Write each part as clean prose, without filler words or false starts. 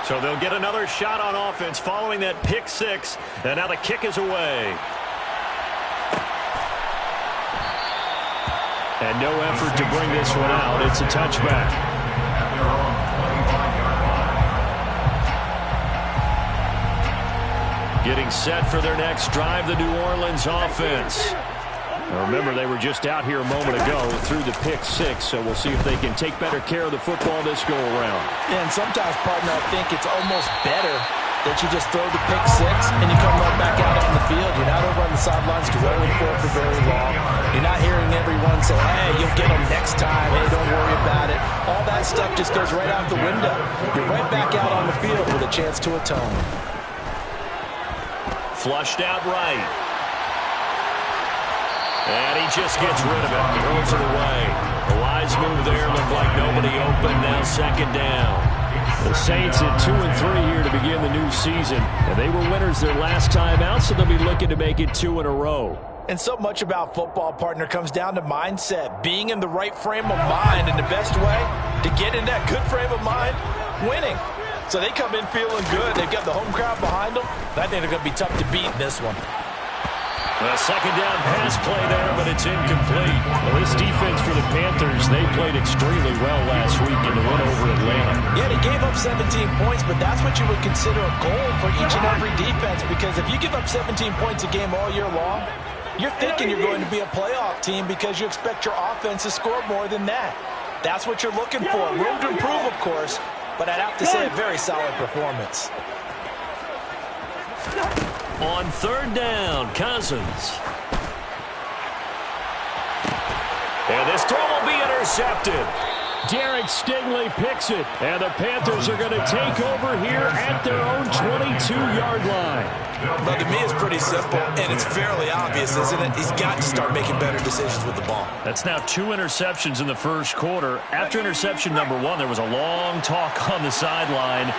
So they'll get another shot on offense following that pick six. And now the kick is away. And no effort to bring this one out. It's a touchback. Getting set for their next drive, the New Orleans offense. Now remember, they were just out here a moment ago through the pick six, so we'll see if they can take better care of the football this go-around. Yeah, and sometimes, partner, I think it's almost better that you just throw the pick six and you come right back out on the field. You're not over on the sidelines dwelling for it for very long. You're not hearing everyone say, hey, you'll get them next time. Hey, don't worry about it. All that stuff just goes right out the window. You're right back out on the field with a chance to atone. Flushed out right. And he just gets rid of it. Throws it away. The wise move there. Looked like nobody open. Now second down. The Saints at 2-3 here to begin the new season. And they were winners their last time out, so they'll be looking to make it 2 in a row. And so much about football, partner, comes down to mindset. Being in the right frame of mind. And the best way to get in that good frame of mind, winning. So they come in feeling good. They've got the home crowd behind them. I think they're going to be tough to beat in this one. A second down pass play there, but it's incomplete. Well, this defense for the Panthers, they played extremely well last week in the win over Atlanta. Yeah, they gave up 17 points, but that's what you would consider a goal for each and every defense, because if you give up 17 points a game all year long, you're thinking you're going to be a playoff team because you expect your offense to score more than that. That's what you're looking for. Room to improve, of course, but I'd have to say a very solid performance. On third down, Cousins. And this throw will be intercepted. Derek Stingley picks it, and the Panthers are going to take over here at their own 22-yard line. Well, to me, it's pretty simple, and it's fairly obvious, isn't it? He's got to start making better decisions with the ball. That's now 2 interceptions in the first quarter. After interception number 1, there was a long talk on the sideline.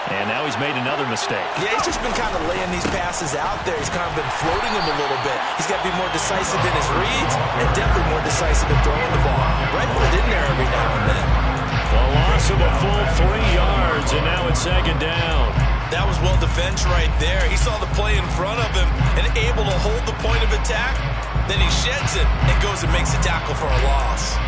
And now he's made another mistake. Yeah, he's just been kind of laying these passes out there. He's kind of been floating them a little bit. He's got to be more decisive in his reads and definitely more decisive in throwing the ball. Rifle it in there every now and then. A loss of a full 3 yards, and now it's second down. That was well defense right there. He saw the play in front of him and able to hold the point of attack. Then he sheds it and goes and makes a tackle for a loss.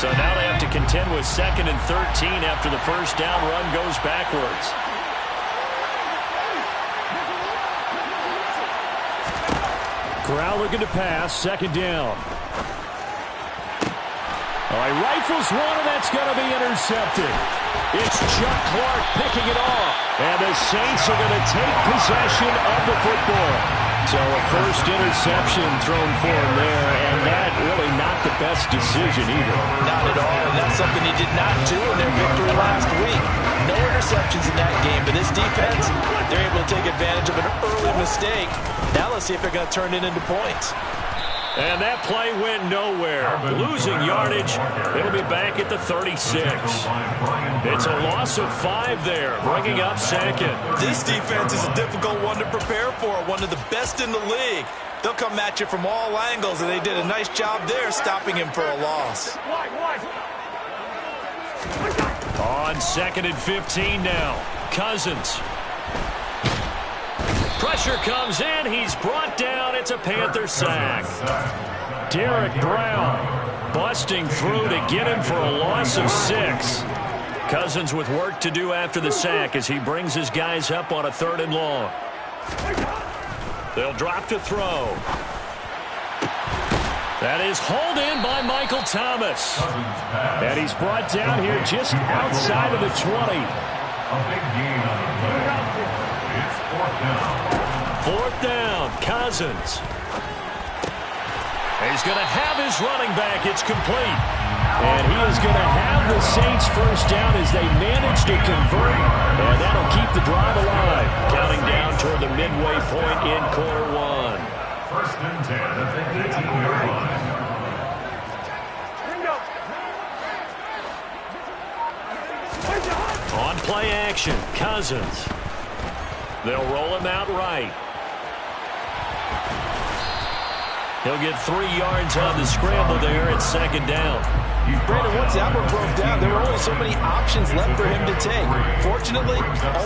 So now they have to contend with 2nd and 13 after the first down run goes backwards. Corral looking to pass, second down. All right, rifles one, and that's going to be intercepted. It's Chuck Clark picking it off. And the Saints are going to take possession of the football. So a first interception thrown for him there, and that really not the best decision either. Not at all, and that's something he did not do in their victory last week. No interceptions in that game, but this defense, they're able to take advantage of an early mistake. Now let's see if they're going to turn it into points. And that play went nowhere. Losing yardage. It'll be back at the 36. It's a loss of 5 there, bringing up second. This defense is a difficult one to prepare for, one of the best in the league. They'll come at you from all angles, and they did a nice job there stopping him for a loss. On 2nd and 15 now. Cousins. Pressure comes in. He's brought down. It's a Panther sack. Derek Brown busting through to get him for a loss of 6. Cousins with work to do after the sack as he brings his guys up on a 3rd and long. They'll drop to throw. That is hauled in by Michael Thomas. And he's brought down here just outside of the 20. It's 4th down. 4th down, Cousins. He's going to have his running back. It's complete. And he is going to have the Saints first down as they manage to convert. And that'll keep the drive alive. Counting down toward the midway point in quarter 1. 1st and 10 at the 18-yard line. On play action, Cousins. They'll roll him out right. He'll get 3 yards on the scramble there at 2nd down. Brandon, once that one broke down, there were only so many options left for him to take. Fortunately,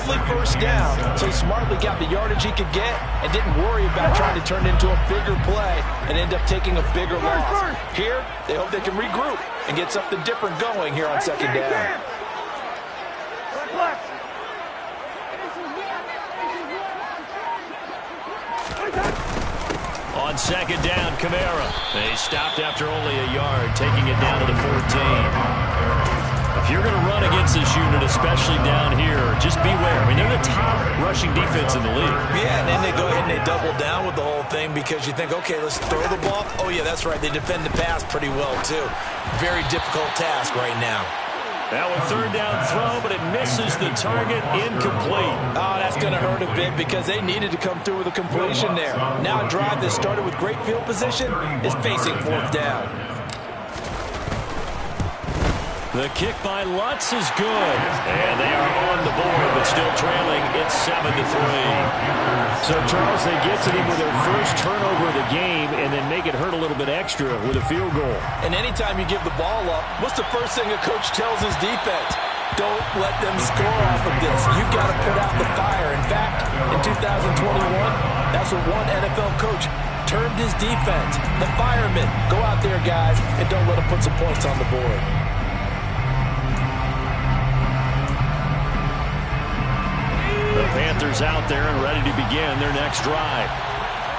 only first down, so he smartly got the yardage he could get and didn't worry about trying to turn it into a bigger play and end up taking a bigger loss. Here, they hope they can regroup and get something different going here on second down. On second down, Kamara. They stopped after only a yard, taking it down to the 14. If you're going to run against this unit, especially down here, just beware. I mean, they're the top rushing defense in the league. Yeah, and then they go ahead and they double down with the whole thing because you think, okay, let's throw the ball. Oh, yeah, that's right. They defend the pass pretty well, too. Very difficult task right now. That one third down throw, but it misses the target, incomplete. Oh, that's going to hurt a bit because they needed to come through with a completion there. Now a drive that started with great field position is facing fourth down. The kick by Lutz is good. And they are on the board, but still trailing. It's 7-3. So, Charles, they get to them with their first turnover of the game and then make it hurt a little bit extra with a field goal. And anytime you give the ball up, what's the first thing a coach tells his defense? Don't let them score off of this. You've got to put out the fire. In fact, in 2021, that's what one NFL coach termed his defense. The firemen. Go out there, guys, and don't let them put some points on the board. The Panthers out there and ready to begin their next drive.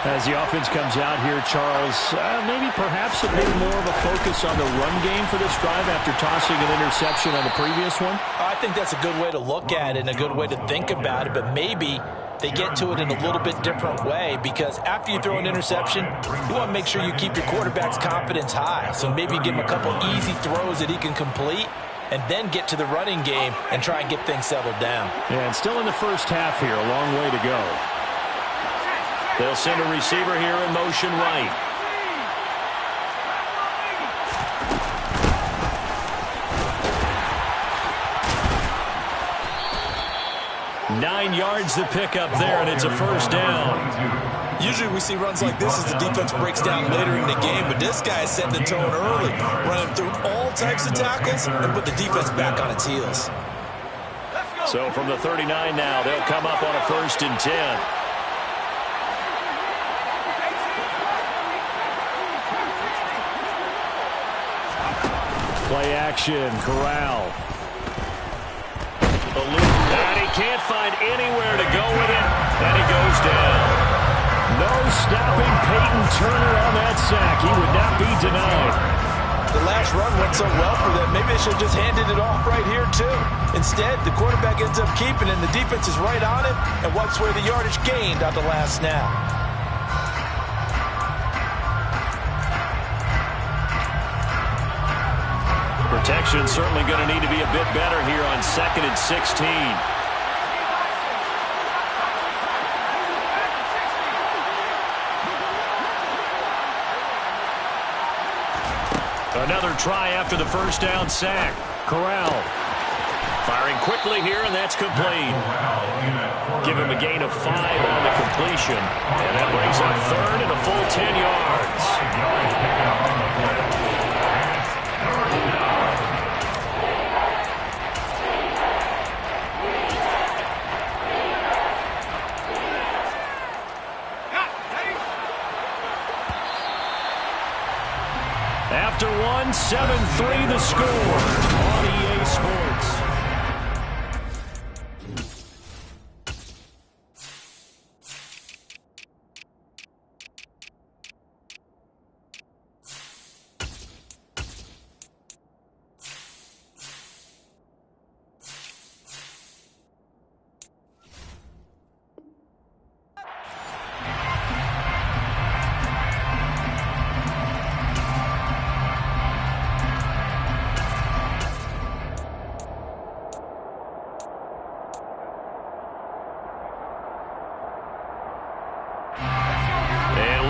As the offense comes out here, Charles, maybe perhaps a bit more of a focus on the run game for this drive after tossing an interception on the previous one? I think that's a good way to look at it and a good way to think about it, but maybe they get to it in a little bit different way because after you throw an interception, you want to make sure you keep your quarterback's confidence high. So maybe give him a couple easy throws that he can complete and then get to the running game and try and get things settled down. Yeah, and still in the first half here, a long way to go. They'll send a receiver here in motion right. Nine yards to pick up there, and it's a first down. Usually we see runs like this as the defense breaks down later in the game, but this guy is setting the tone early, running through all types of tackles and put the defense back on its heels. So from the 39 now, they'll come up on a 1st and 10. Play action, Corral. And he can't find anywhere to go with it, and he goes down. No stopping Peyton Turner on that sack. He would not be denied. The last run went so well for them, maybe they should have just handed it off right here, too. Instead, the quarterback ends up keeping it, and the defense is right on it and wipes away the yardage gained on the last snap. Protection's certainly going to need to be a bit better here on 2nd and 16. Another try after the first down sack. Corral firing quickly here, and that's complete. Give him a gain of 5 on the completion, and that brings up 3rd and a full 10 yards. After one, 7-3 the score on EA Sports.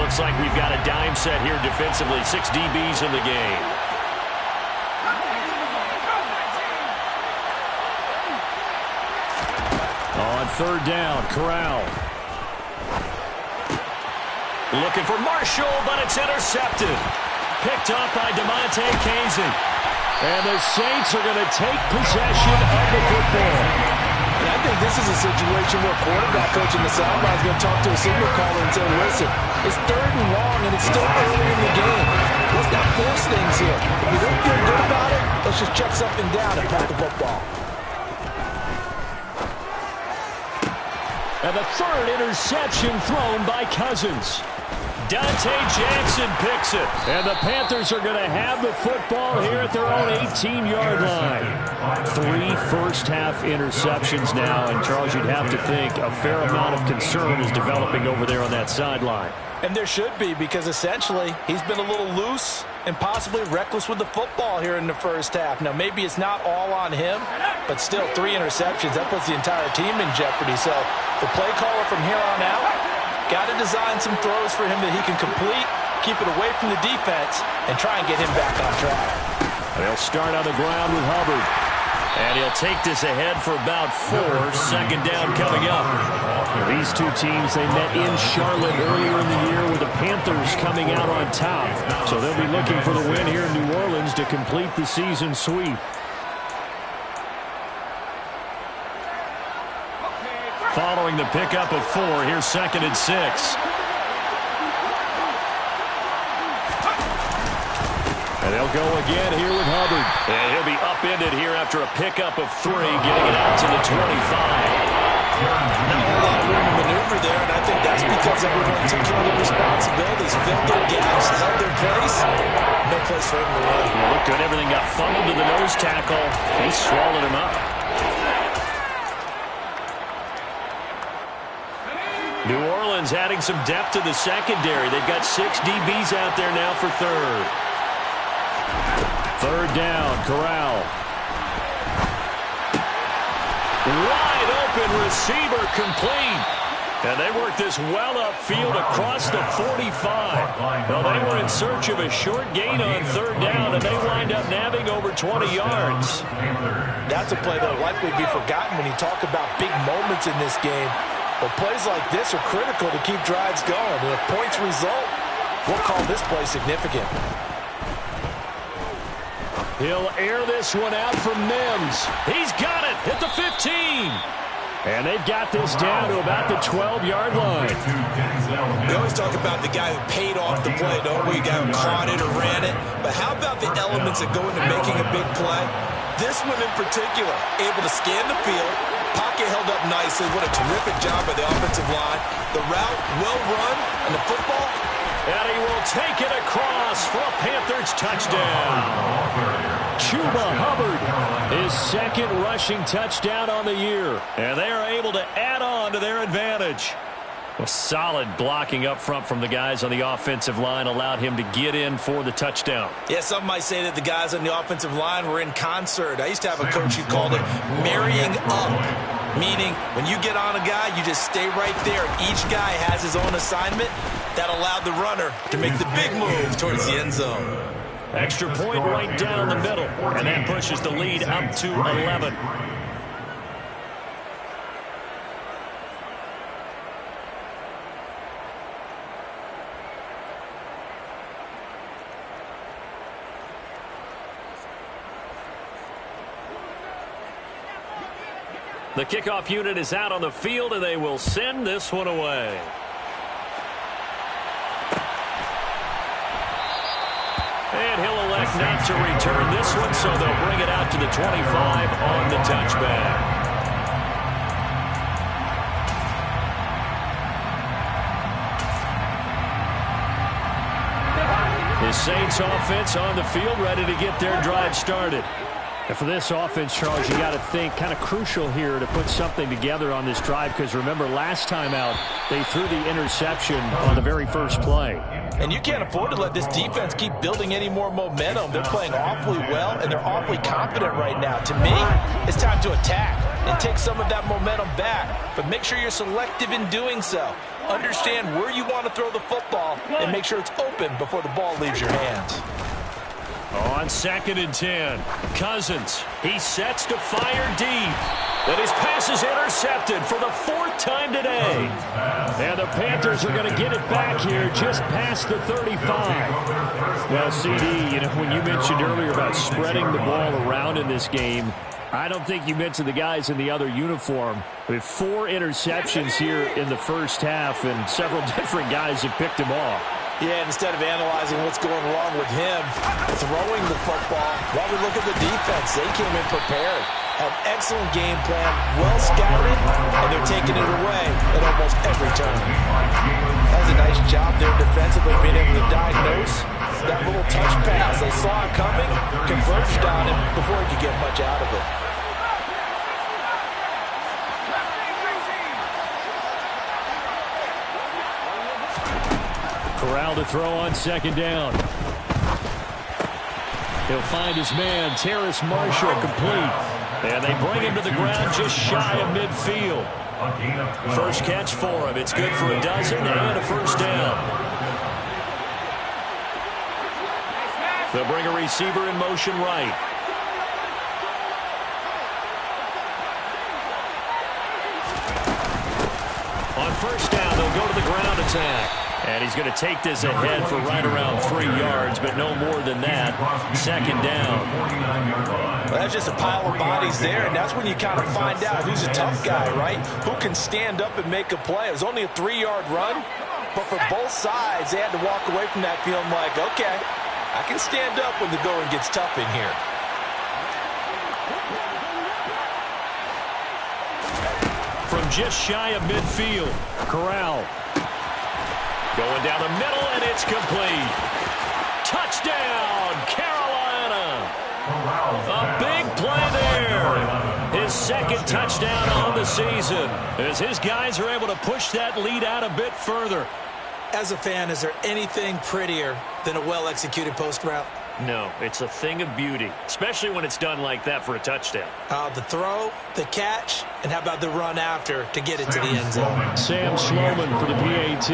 Looks like we've got a dime set here defensively. 6 DBs in the game. On 3rd down, Corral. Looking for Marshall, but it's intercepted. Picked up by DeMonte Casey. And the Saints are going to take possession of the football. And I think this is a situation where a quarterback coach in the sideline is going to talk to a signal caller and say, listen, it's 3rd and long, and it's still early in the game. Let's not force things here. If you don't feel good about it, let's just check something down and pass the football. And the 3rd interception thrown by Cousins. Dante Jackson picks it. And the Panthers are going to have the football here at their own 18-yard line. 3 first-half interceptions now. And, Charles, you'd have to think a fair amount of concern is developing over there on that sideline. And there should be, because essentially he's been a little loose and possibly reckless with the football here in the first half. Now, maybe it's not all on him, but still 3 interceptions. That puts the entire team in jeopardy. So the play caller from here on out got to design some throws for him that he can complete, keep it away from the defense, and try and get him back on track. They'll start on the ground with Hubbard. And he'll take this ahead for about 4. 2nd down coming up. These two teams, they met in Charlotte earlier in the year with the Panthers coming out on top. So they'll be looking for the win here in New Orleans to complete the season sweep. Following the pickup of 4, here's 2nd and 6. And they'll go again here with Hubbard. And he'll be upended here after a pickup of 3, getting it out to the 25. Not a lot of room to maneuver there, and I think that's because everyone took care of their responsibilities, filled their gaps, held their place. No place for him to run. Looked good. Everything got funneled to the nose tackle. He swallowed him up. New Orleans adding some depth to the secondary. They've got 6 DBs out there now for 3rd. 3rd down, Corral. Wide open receiver complete. And they worked this well upfield across the 45. Well, they were in search of a short gain on 3rd down, and they wind up nabbing over 20 yards. That's a play that will likely be forgotten when you talk about big moments in this game. But plays like this are critical to keep drives going. And if points result, we'll call this play significant. He'll air this one out from Mims. He's got it at the 15. And they've got this down to about the 12-yard line. We always talk about the guy who paid off the play, don't we? The guy who caught it or ran it. But how about the elements that go into making a big play? This one in particular, able to scan the field, pocket held up nicely. What a terrific job by the offensive line. The route well run, and the football. And he will take it across for a Panthers touchdown. Chuba Hubbard, his 2nd rushing touchdown on the year. And they are able to add on to their advantage. A solid blocking up front from the guys on the offensive line allowed him to get in for the touchdown. Yeah, some might say that the guys on the offensive line were in concert. I used to have a coach who called it marrying up, meaning when you get on a guy, you just stay right there. Each guy has his own assignment. That allowed the runner to make the big move towards the end zone. Extra point right down the middle, and that pushes the lead up to 11. The kickoff unit is out on the field, and they will send this one away. And he'll elect not to return this one, so they'll bring it out to the 25 on the touchback. The Saints offense on the field, ready to get their drive started. And for this offense, Charles, you got to think kind of crucial here to put something together on this drive, because remember last time out they threw the interception on the very first play. And you can't afford to let this defense keep building any more momentum. They're playing awfully well, and they're awfully confident right now. To me, it's time to attack and take some of that momentum back. But make sure you're selective in doing so. Understand where you want to throw the football and make sure it's open before the ball leaves your hands. On 2nd and 10, Cousins. He sets to fire deep. And his pass is intercepted for the 4th time today. And the Panthers are going to get it back here just past the 35. Well, CD, you know, when you mentioned earlier about spreading the ball around in this game, I don't think you mentioned the guys in the other uniform. With 4 interceptions here in the first half, and several different guys have picked him off. Yeah, instead of analyzing what's going wrong with him throwing the football, while we look at the defense, they came in prepared. An excellent game plan, well scouted, and they're taking it away at almost every turn. That was a nice job there defensively, being able to diagnose that little touch pass. They saw it coming, converged on him before he could get much out of it. Corral to throw on 2nd down. He'll find his man, Terrace Marshall, complete. And they bring him to the ground just shy of midfield. First catch for him. It's good for a dozen and a first down. They'll bring a receiver in motion right. On first down, they'll go to the ground attack. And he's going to take this ahead for right around 3 yards, but no more than that. 2nd down. Well, that's just a pile of bodies there, and that's when you kind of find out who's a tough guy, right? Who can stand up and make a play. It was only a 3-yard run, but for both sides, they had to walk away from that feeling like, okay, I can stand up when the going gets tough in here. From just shy of midfield, Corral. Going down the middle, and it's complete. Touchdown, Carolina. A big play there. His 2nd touchdown on the season, as his guys are able to push that lead out a bit further. As a fan, is there anything prettier than a well-executed post route? No, it's a thing of beauty, especially when it's done like that for a touchdown. The throw, the catch, and how about the run after to get it to the end zone? Sam Schloman for the PAT.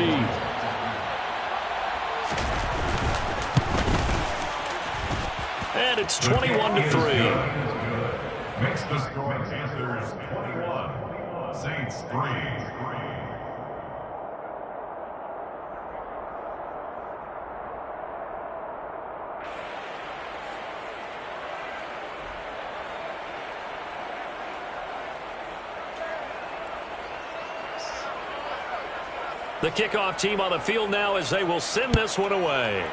And it's 21-3. Makes the score Panthers 21, Saints 3. The kickoff team on the field now as they will send this one away.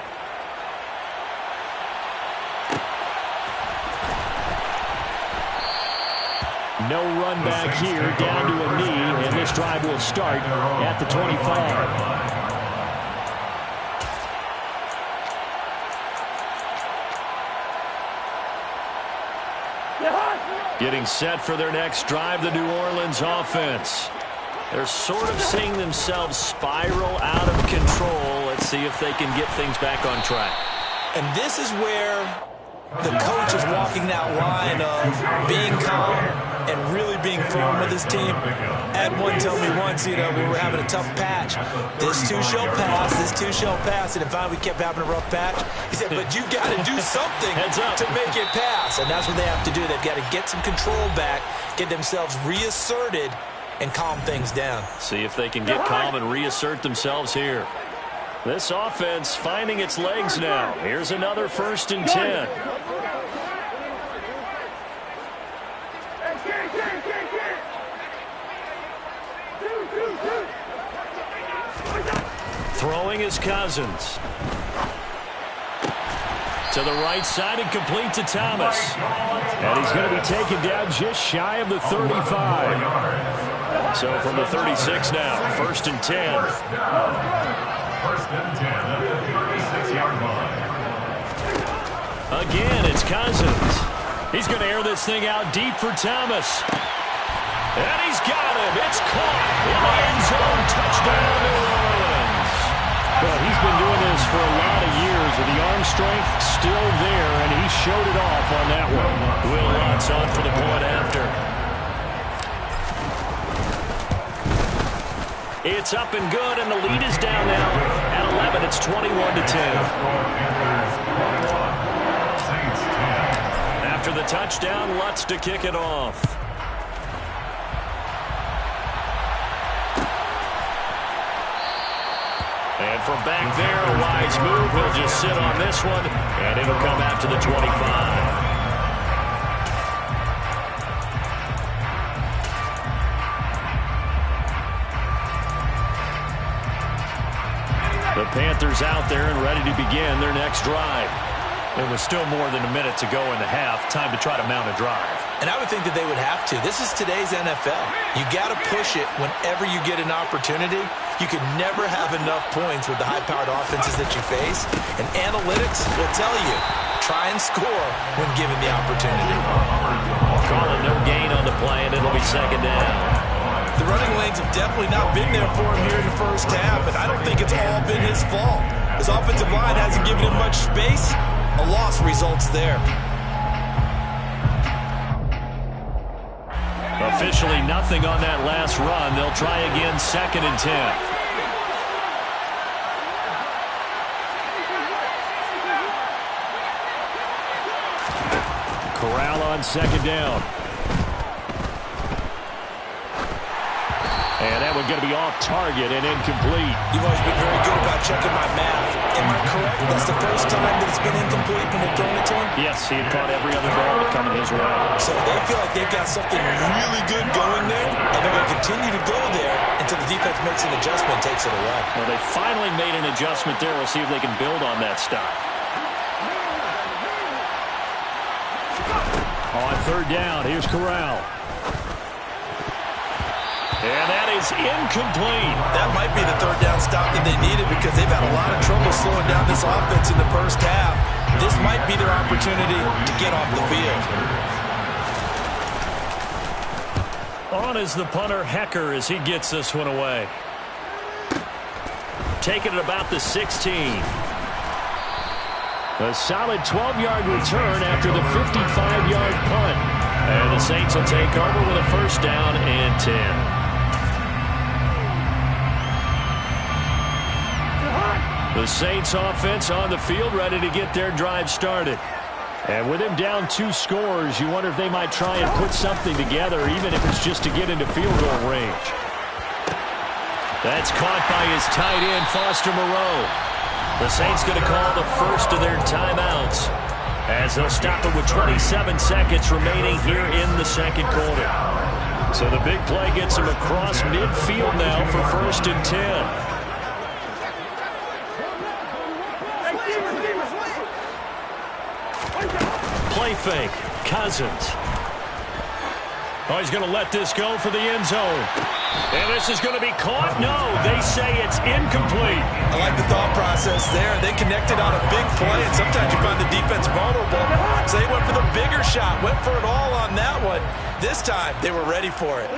No run back here, down to a knee, and this drive will start at the 25. Getting set for their next drive, the New Orleans offense. They're sort of seeing themselves spiral out of control. Let's see if they can get things back on track. And this is where the coach is walking that line of being calm and really being firm with his team. Ed one told me once, you know, we were having a tough patch. This two shall pass, this two shall pass. And finally we kept having a rough patch. He said, but you got to do something to make it pass. And that's what they have to do. They've got to get some control back, get themselves reasserted, and calm things down. See if they can get calm and reassert themselves here. This offense finding its legs now. Here's another 1st and 10. Throwing is Cousins. To the right side and complete to Thomas. And he's going to be taken down just shy of the 35. So from the 36 now, 1st and 10. 1st and 10 at the 36-yard line. Again, it's Cousins. He's going to air this thing out deep for Thomas. And he's got him. It's caught in the end zone. Touchdown, New Orleans. Well, he's been doing this for a lot of years, with the arm strength still there, and he showed it off on that one. Will Lutz on for the point after. It's up and good, and the lead is down now at 11. It's 21-10. touchdown. Lutz to kick it off. And from back there, a wise move. He'll just sit on this one, and it'll come out to the 25. The Panthers out there and ready to begin their next drive. There was still more than a minute to go in the half. Time to try to mount a drive. And I would think that they would have to. This is today's NFL. You got to push it whenever you get an opportunity. You can never have enough points with the high-powered offenses that you face. And analytics will tell you, try and score when given the opportunity. Calling no gain on the play, and it'll be second down. The running lanes have definitely not been there for him here in the first half, and I don't think it's all been his fault. His offensive line hasn't given him much space. A loss results there. Officially nothing on that last run. They'll try again, 2nd and 10. Corral on 2nd down. And that one going to be off target and incomplete. You've always been very good about checking my math. Am I correct? That's the first time that it's been incomplete when they've thrown it to him? Yes, he had caught every other ball coming his way. So they feel like they've got something really good going there, and they're going to continue to go there until the defense makes an adjustment and takes it away. Well, they finally made an adjustment there. We'll see if they can build on that stop. On 3rd down, here's Corral. And that is incomplete. That might be the 3rd down stop that they needed because they've had a lot of trouble slowing down this offense in the first half. This might be their opportunity to get off the field. On is the punter, Hecker, as he gets this one away. Taking it about the 16. A solid 12-yard return after the 55-yard punt. And the Saints will take over with a 1st down and 10. The Saints offense on the field, ready to get their drive started. And with him down 2 scores, you wonder if they might try and put something together, even if it's just to get into field goal range. That's caught by his tight end, Foster Moreau. The Saints going to call the first of their timeouts, as they'll stop it with 27 seconds remaining here in the 2nd quarter. So the big play gets him across midfield now for 1st and 10. Play fake. Cousins. Oh, he's going to let this go for the end zone. And this is going to be caught. No, they say it's incomplete. I like the thought process there. They connected on a big play, and sometimes you find the defense vulnerable. So they went for the bigger shot, went for it all on that one. This time, they were ready for it.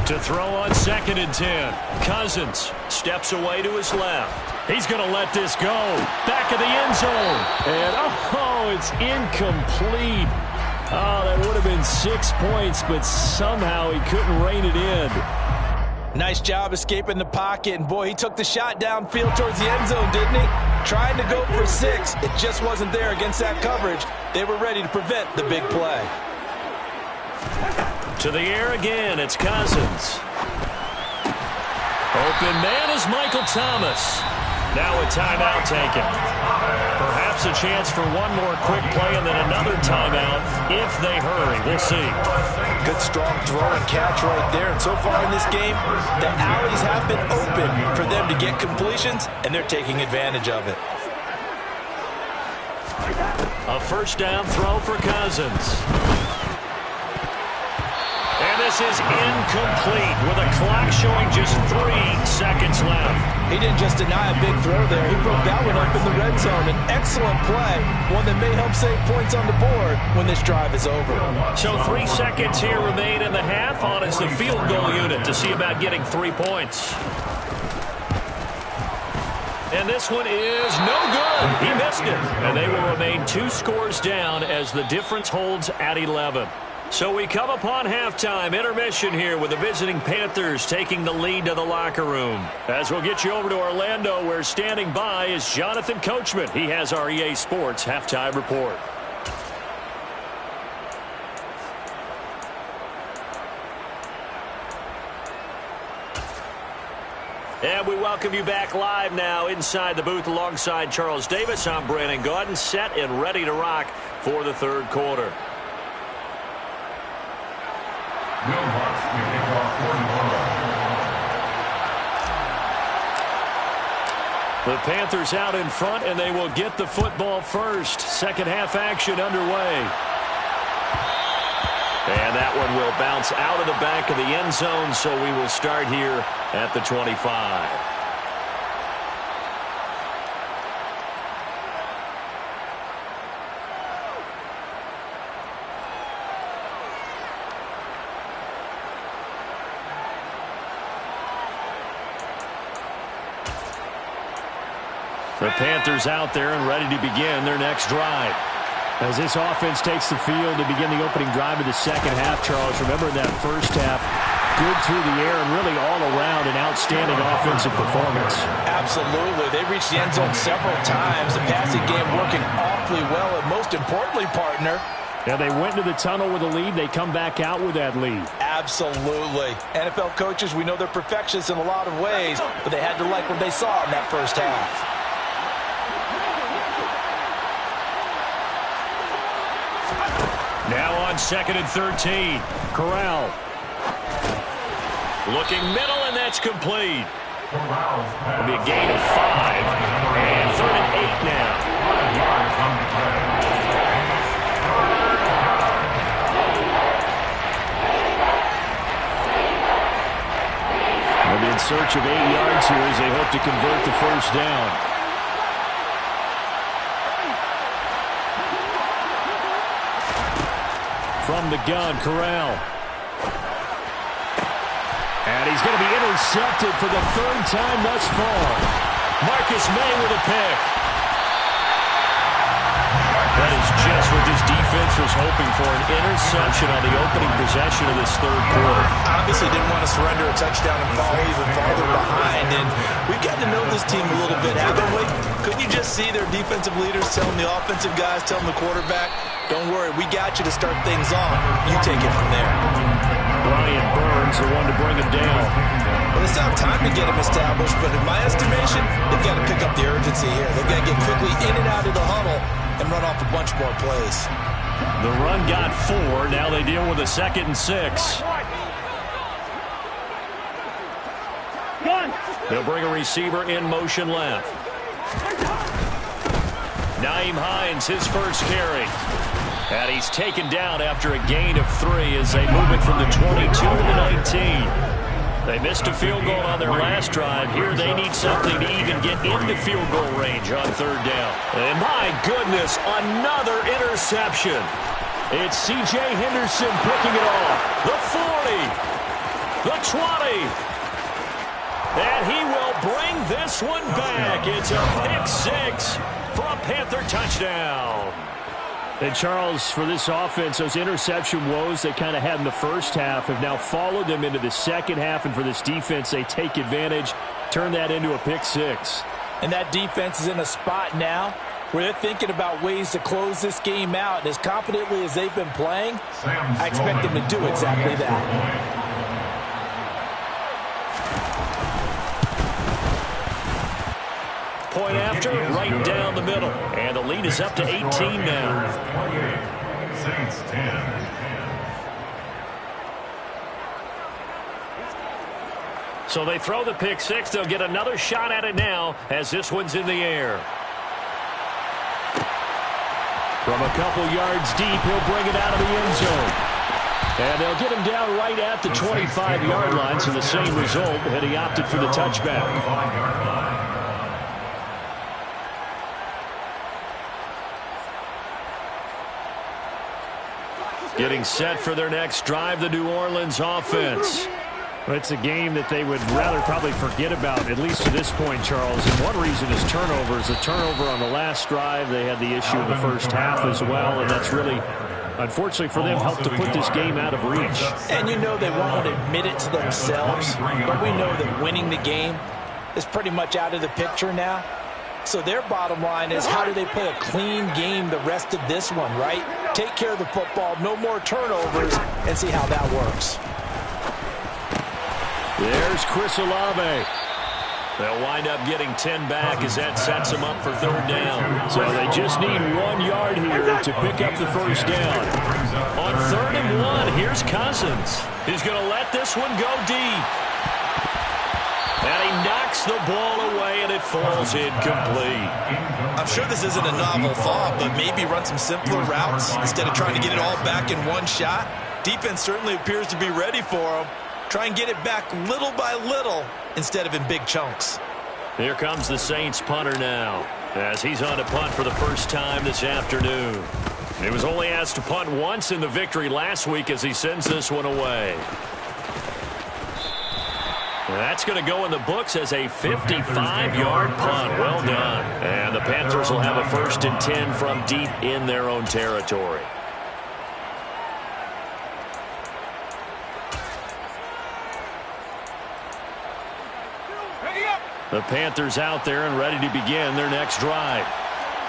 To throw on 2nd and 10. Cousins steps away to his left. He's going to let this go. Back of the end zone. And, oh, it's incomplete. Oh, that would have been 6 points, but somehow he couldn't rein it in. Nice job escaping the pocket. And, boy, he took the shot downfield towards the end zone, didn't he? Trying to go for 6. It just wasn't there against that coverage. They were ready to prevent the big play. To the air again, it's Cousins. Open man is Michael Thomas. Now a timeout taken. Perhaps a chance for one more quick play and then another timeout if they hurry. We'll see. Good strong throw and catch right there. And so far in this game, the alleys have been open for them to get completions, and they're taking advantage of it. A 1st down throw for Cousins. And this is incomplete with a clock showing just 3 seconds left. He didn't just deny a big throw there. He broke that one up in the red zone. An excellent play, one that may help save points on the board when this drive is over. So 3 seconds here remain in the half. On is the field goal unit to see about getting 3 points. And this one is no good. He missed it. And they will remain 2 scores down as the difference holds at 11. So we come upon halftime, intermission here with the visiting Panthers taking the lead to the locker room. As we'll get you over to Orlando, where standing by is Jonathan Coachman. He has our EA Sports halftime report. And we welcome you back live now inside the booth alongside Charles Davis. I'm Brandon Gaudin, set and ready to rock for the third quarter. The Panthers out in front, and they will get the football first. Second half action underway. And that one will bounce out of the back of the end zone, so we will start here at the 25. The Panthers out there and ready to begin their next drive. As this offense takes the field to begin the opening drive of the second half, Charles, remember in that first half, good through the air and really all around an outstanding offensive performance. Absolutely. They reached the end zone several times. The passing game working awfully well, and most importantly, partner, yeah, they went into the tunnel with a lead. They come back out with that lead. Absolutely. NFL coaches, we know they're perfectionists in a lot of ways, but they had to like what they saw in that first half. Now on 2nd and 13. Corral. Looking middle, and that's complete. It'll be a gain of 5. And 3rd and 8 now. They'll be in search of 8 yards here as they hope to convert the first down. From the gun, Corral. And he's going to be intercepted for the third time thus far. Marcus May with a pick. That is just what this defense was hoping for, an interception on the opening possession of this third quarter. Obviously didn't want to surrender a touchdown and fall even farther behind. And we've gotten to know this team a little bit, haven't we? Couldn't you just see their defensive leaders telling the offensive guys, telling the quarterback, don't worry, we got you to start things off. You take it from there. Brian Burns, the one to bring him down. Well, they still have time to get him established, but in my estimation, they've got to pick up the urgency here. They've got to get quickly in and out of the huddle and run off a bunch more plays. The run got 4. Now they deal with a 2nd and 6. They'll bring a receiver in motion left. Nyheim Hines, his first carry. And he's taken down after a gain of 3 as they move it from the 22 to the 19. They missed a field goal on their last drive. Here they need something to even get into field goal range on 3rd down. And my goodness, another interception. It's C.J. Henderson picking it off. The 40. The 20. And he will bring this one back. It's a pick 6 for a Panther touchdown. And Charles, for this offense, those interception woes they kind of had in the first half have now followed them into the second half. And for this defense, they take advantage, turn that into a pick 6. And that defense is in a spot now where they're thinking about ways to close this game out. And as confidently as they've been playing, I expect them to do exactly that. Point after, right down the middle. And the lead is up to 18 now. Saints 10. So they throw the pick 6. They'll get another shot at it now as this one's in the air. From a couple yards deep, he'll bring it out of the end zone. And they'll get him down right at the 25-yard line, so the same result had he opted for the touchback. Getting set for their next drive, the New Orleans offense. Well, it's a game that they would rather probably forget about, at least to this point, Charles. And one reason is turnovers. A turnover on the last drive. They had the issue in the first half as well, and that's really unfortunately for them, helped to put this game out of reach. And you know they won't admit it to themselves, but we know that winning the game is pretty much out of the picture now. So their bottom line is, how do they play a clean game the rest of this one, right? Take care of the football, no more turnovers, and see how that works. There's Chris Olave. They'll wind up getting 10 back as that sets them up for third down. So they just need 1 yard here to pick up the first down. On 3rd and 1, here's Cousins. He's going to let this one go deep. And he knocks the ball away, and it falls incomplete. I'm sure this isn't a novel thought, but maybe run some simpler routes instead of trying to get it all back in one shot. Defense certainly appears to be ready for him. Try and get it back little by little instead of in big chunks. Here comes the Saints punter now, as he's on to punt for the first time this afternoon. He was only asked to punt once in the victory last week as he sends this one away. That's going to go in the books as a 55-yard punt. Well done. And the Panthers will have a 1st and 10 from deep in their own territory. The Panthers out there and ready to begin their next drive.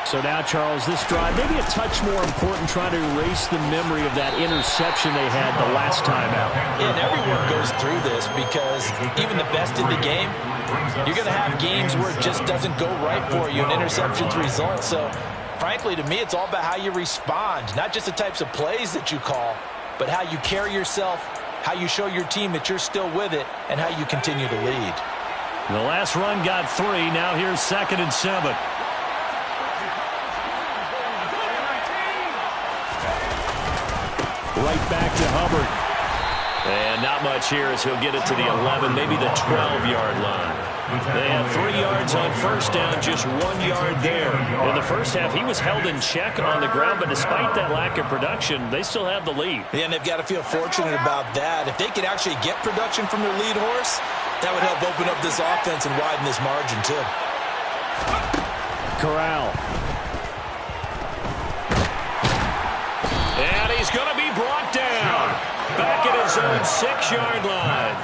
So now, Charles, this drive maybe a touch more important, trying to erase the memory of that interception they had the last time out. And everyone goes through this because even the best in the game, you're going to have games where it just doesn't go right for you and interceptions result. So, frankly, to me, it's all about how you respond, not just the types of plays that you call, but how you carry yourself, how you show your team that you're still with it, and how you continue to lead. The last run got 3. Now here's 2nd and 7. Right back to Hubbard. And not much here as he'll get it to the 11, maybe the 12-yard line. They have 3 yards on first down, just 1 yard there. In the first half, he was held in check on the ground, but despite that lack of production, they still have the lead. Yeah, and they've got to feel fortunate about that. If they could actually get production from their lead horse, that would help open up this offense and widen this margin, too. Corral. And he's going to be brought down. Back at his own 6-yard line.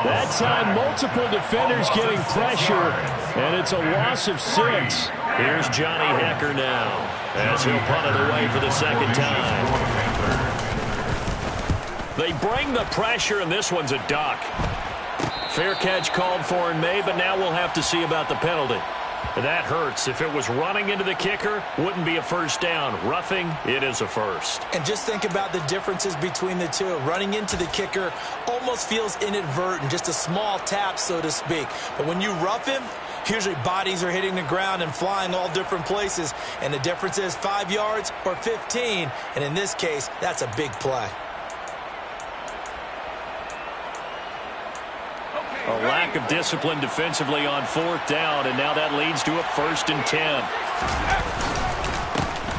That time, multiple defenders getting pressure, and it's a loss of 6. Here's Johnny Hekker now, as he'll punt it away for the 2nd time. They bring the pressure, and this one's a duck. Fair catch called for and made, but now we'll have to see about the penalty. That hurts. If it was running into the kicker, wouldn't be a first down. Roughing, it is a first. And just think about the differences between the two. Running into the kicker almost feels inadvertent, just a small tap, so to speak. But when you rough him, usually bodies are hitting the ground and flying all different places. And the difference is 5 yards or 15. And in this case, that's a big play. A lack of discipline defensively on 4th down, and now that leads to a 1st and 10.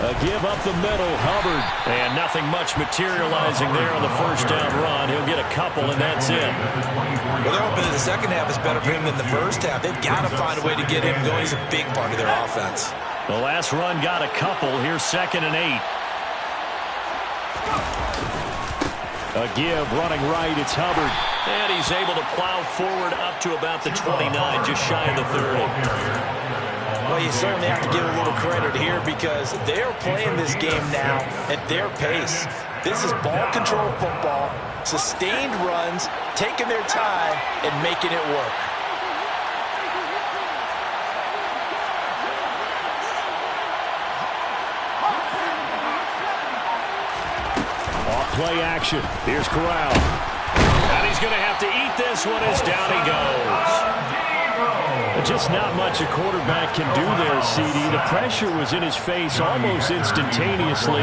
A give up the middle, Hubbard. And nothing much materializing there on the first down run. He'll get a couple, and that's it. Well, they're hoping that the second half is better for him than the first half. They've got to find a way to get him going. He's a big part of their offense. The last run got a couple. Here's 2nd and 8. A give, running right, it's Hubbard. And he's able to plow forward up to about the 29, just shy of the 30. Well, you certainly have to give a little credit here because they're playing this game now at their pace. This is ball control football, sustained runs, taking their time, and making it work. Play action. Here's Corral. And he's going to have to eat this one as down he goes. Just not much a quarterback can do there, CD. The pressure was in his face almost instantaneously,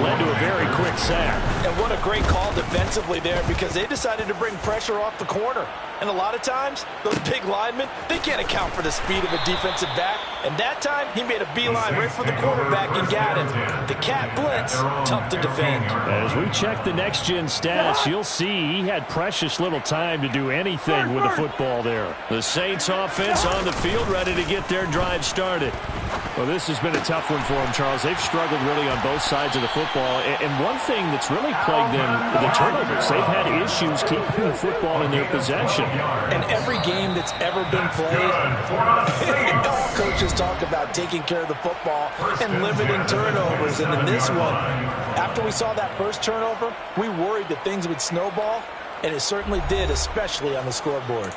led to a very quick sack. And what a great call defensively there because they decided to bring pressure off the corner. And a lot of times, those big linemen, they can't account for the speed of a defensive back. And that time, he made a beeline right for the quarterback and got him. The cat blitz, tough to defend. As we check the next-gen stats, you'll see he had precious little time to do anything with the football there. The Saints offense on the field, ready to get their drive started. Well, this has been a tough one for them, Charles. They've struggled really on both sides of the football. And one thing that's really plagued them, the turnovers. They've had issues keeping the football in their possession. And every game that's ever been played, all coaches talk about taking care of the football and limiting turnovers. And in this one, after we saw that first turnover, we worried that things would snowball, and it certainly did, especially on the scoreboard.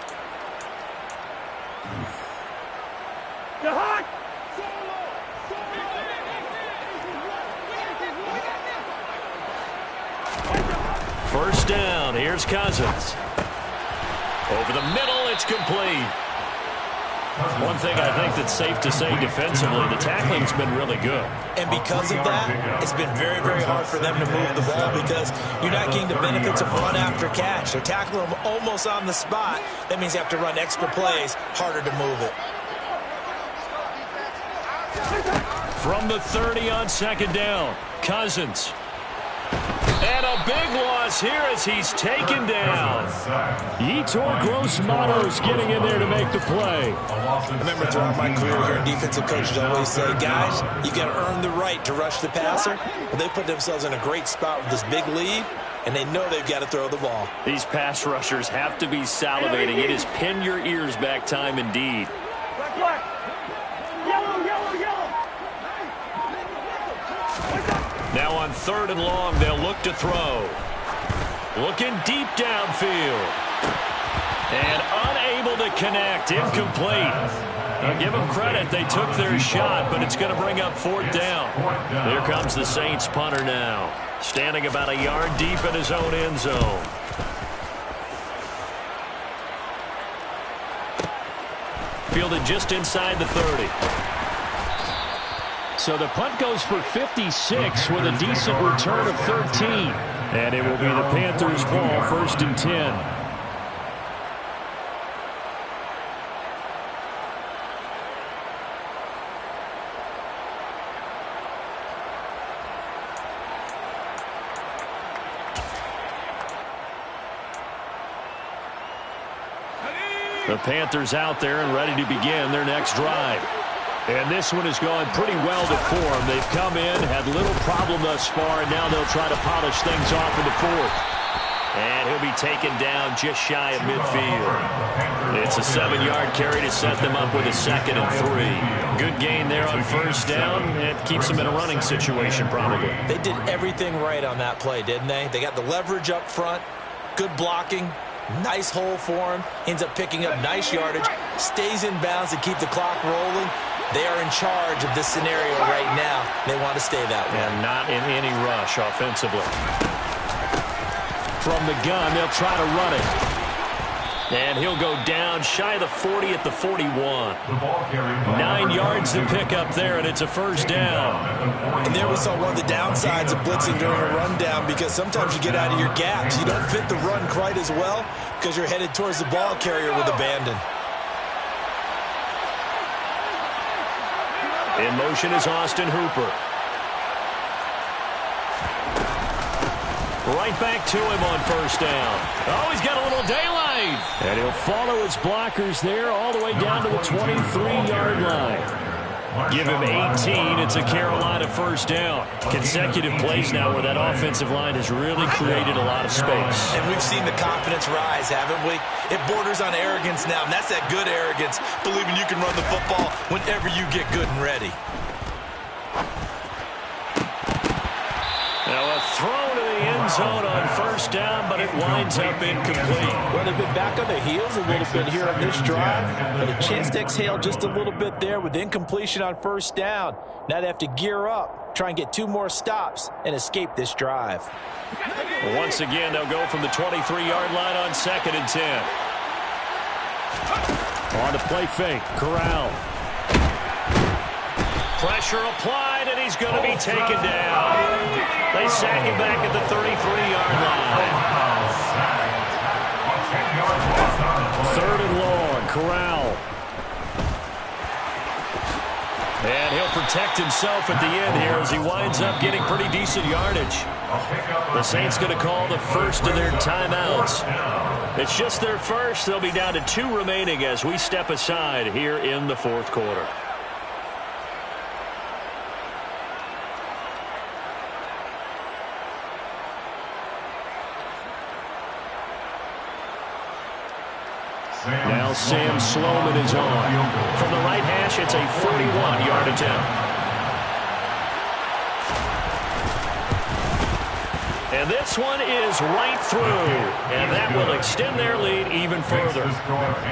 First down, here's Cousins. Over the middle, it's complete. One thing I think that's safe to say defensively, the tackling's been really good. And because of that, it's been very, very hard for them to move the ball because you're not getting the benefits of run after catch. They're tackling them almost on the spot. That means you have to run extra plays, harder to move it. From the 30 on second down, Cousins. And a big loss here as he's taken down. Yetur Gross-Matos getting in there to make the play. I remember throughout my career here, defensive coaches always say, guys, you got to earn the right to rush the passer. Well, they put themselves in a great spot with this big lead, and they know they've got to throw the ball. These pass rushers have to be salivating. It is pin your ears back time indeed. Now on third and long, they'll look to throw. Looking deep downfield. And unable to connect. Incomplete. Now give them credit. They took their shot, but it's going to bring up fourth down. Here comes the Saints punter now. Standing about a yard deep in his own end zone. Fielded just inside the 30. So the punt goes for 56 with a decent return of 13. And it will be the Panthers' ball, first and 10. The Panthers out there and ready to begin their next drive. And this one has gone pretty well to form. They've come in, had little problem thus far, and now they'll try to polish things off in the fourth. And he'll be taken down just shy of midfield. It's a 7-yard carry to set them up with a 2nd and 3. Good gain there on first down. It keeps them in a running situation probably. They did everything right on that play, didn't they? They got the leverage up front, good blocking, nice hole for him, ends up picking up nice yardage, stays in bounds to keep the clock rolling. They are in charge of this scenario right now. They want to stay that way. And not in any rush offensively. From the gun, they'll try to run it. And he'll go down shy of the 40 at the 41. 9 yards to pick up there, and it's a first down. And there we saw one of the downsides of blitzing during a rundown because sometimes you get out of your gaps. You don't fit the run quite as well because you're headed towards the ball carrier with abandon. In motion is Austin Hooper. Right back to him on first down. Oh, he's got a little daylight. And he'll follow his blockers there all the way down to the 23-yard line. Give him 18. It's a Carolina first down. Consecutive plays now where that offensive line has really created a lot of space. And we've seen the confidence rise, haven't we? It borders on arrogance now, and that's that good arrogance, believing you can run the football whenever you get good and ready. Now a throw to the end zone on first down, but it winds up incomplete. Well, they've been back on their heels a little bit here on this drive, but a chance to exhale just a little bit there with incompletion on first down. Now they have to gear up, try and get 2 more stops, and escape this drive. Once again, they'll go from the 23-yard line on 2nd and 10. On to play fake, Corral. Pressure applied, and he's going to be taken down. They sack him back at the 33-yard line. 3rd and long, Corral. And he'll protect himself at the end here as he winds up getting pretty decent yardage. The Saints going to call the first of their timeouts. It's just their first. They'll be down to 2 remaining as we step aside here in the 4th quarter. Now Sam Sloman is on. From the right hash, it's a 41-yard attempt. And this one is right through, and that will extend their lead even further.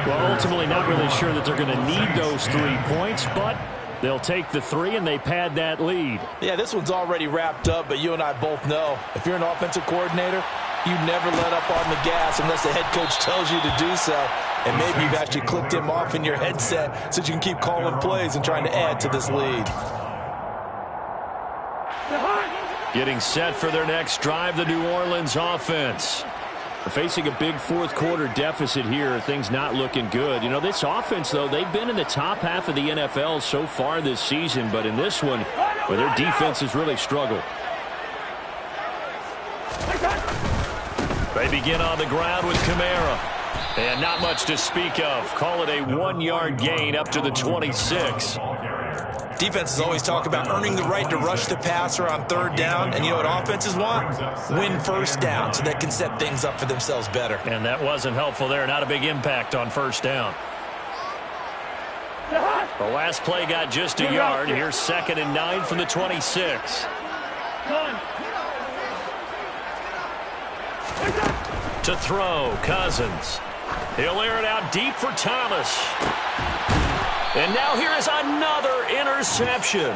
Well, ultimately not really sure that they're going to need those 3 points, but they'll take the 3 and they pad that lead. Yeah, this one's already wrapped up, but you and I both know if you're an offensive coordinator, you never let up on the gas unless the head coach tells you to do so. And maybe you've actually clicked him off in your headset so you can keep calling plays and trying to add to this lead. Getting set for their next drive, the New Orleans offense. They're facing a big fourth-quarter deficit here. Things not looking good. You know, this offense, though, they've been in the top half of the NFL so far this season, but in this one, well, their defense has really struggled. They begin on the ground with Kamara. And not much to speak of. Call it a 1-yard gain up to the 26. Defenses always talk about earning the right to rush the passer on third down. And you know what offenses want? Win first down so they can set things up for themselves better. And that wasn't helpful there. Not a big impact on first down. The last play got just a yard. Here's 2nd and 9 from the 26. To throw, Cousins. He'll air it out deep for Thomas. And now here is another interception.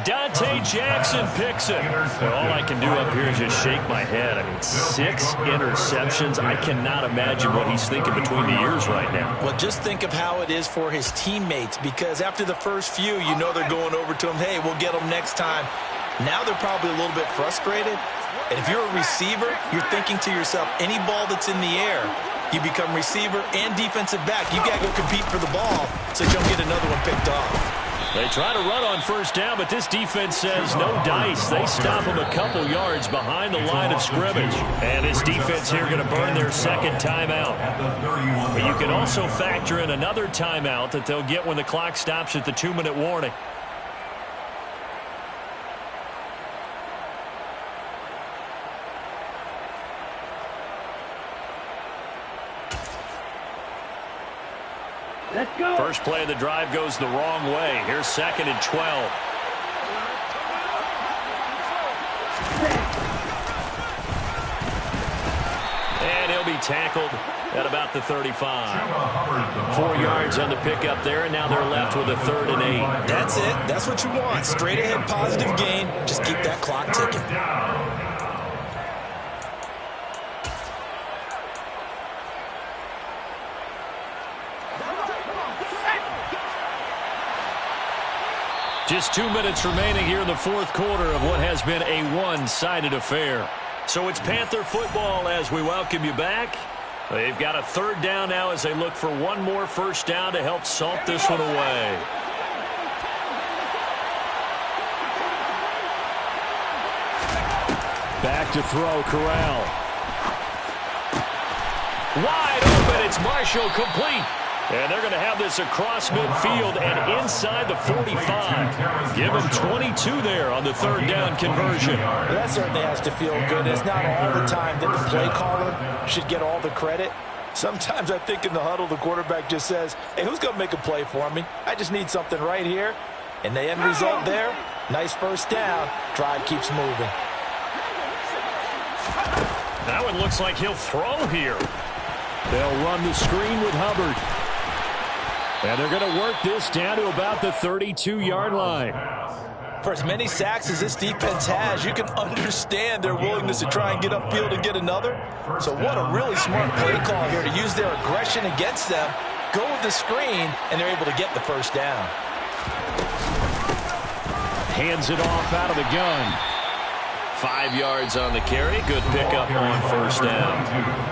Dante Jackson picks it. Well, all I can do up here is just shake my head. I mean, 6 interceptions. I cannot imagine what he's thinking between the ears right now. Well, just think of how it is for his teammates, because after the first few, you know they're going over to him, hey, we'll get them next time. Now they're probably a little bit frustrated. And if you're a receiver, you're thinking to yourself, any ball that's in the air, you become receiver and defensive back. You got to go compete for the ball so you don't get another one picked off. They try to run on first down, but this defense says no dice. They stop him a couple yards behind the line of scrimmage. And this defense here going to burn their 2nd timeout. But you can also factor in another timeout that they'll get when the clock stops at the 2-minute warning. First play of the drive goes the wrong way. Here's 2nd and 12. And he'll be tackled at about the 35. 4 yards on the pickup there, and now they're left with a 3rd and 8. That's it. That's what you want. Straight ahead positive gain. Just keep that clock ticking. Just 2 minutes remaining here in the 4th quarter of what has been a one-sided affair. So it's Panther football as we welcome you back. They've got a 3rd down now as they look for one more first down to help salt this one away. Back to throw, Corral. Wide open, it's Marshall, complete. And they're going to have this across midfield and inside the 45. Give him 22 there on the 3rd down conversion. Well, that certainly has to feel good. It's not all the time that the play caller should get all the credit. Sometimes I think in the huddle, the quarterback just says, hey, who's going to make a play for me? I just need something right here. And the end result there, nice first down. Drive keeps moving. That one looks like he'll throw here. They'll run the screen with Hubbard. And they're going to work this down to about the 32-yard line. For as many sacks as this defense has, you can understand their willingness to try and get upfield and get another. So what a really smart play call here to use their aggression against them, go with the screen, and they're able to get the first down. Hands it off out of the gun. 5 yards on the carry. Good pickup on first down.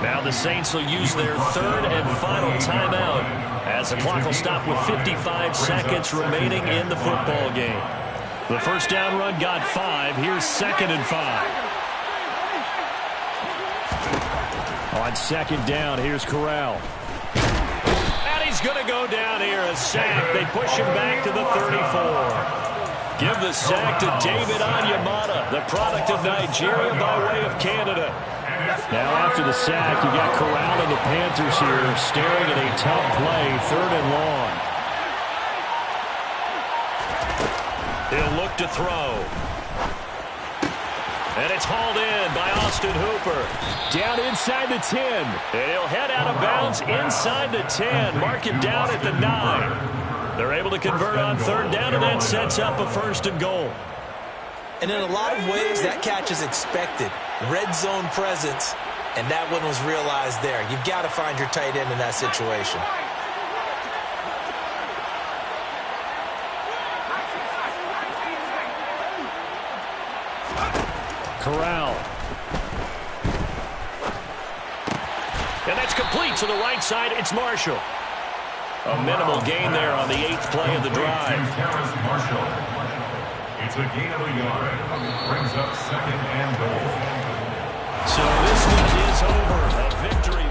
Now the Saints will use their 3rd and final timeout as the clock will stop with 55 seconds remaining in the football game. The first down run got 5. Here's 2nd and 5. On 2nd down, here's Corral. And he's going to go down here. A sack. They push him back to the 34. Give the sack to David Onyemata, the product of Nigeria by way of Canada. Now after the sack, you got Corral and the Panthers here staring at a tough play, 3rd and long. He'll look to throw. And it's hauled in by Austin Hooper. Down inside the 10. And he'll head out of bounds inside the 10. Mark him down at the 9. They're able to convert on 3rd down, and that sets up a 1st and goal. And in a lot of ways, that catch is expected. Red zone presence, and that one was realized there. You've got to find your tight end in that situation. Corral. And that's complete to the right side. It's Marshall. A minimal gain there on the 8th play of the drive. Terrace Marshall. It's a gain of a yard. Brings up 2nd and goal. So this one is over. A victory.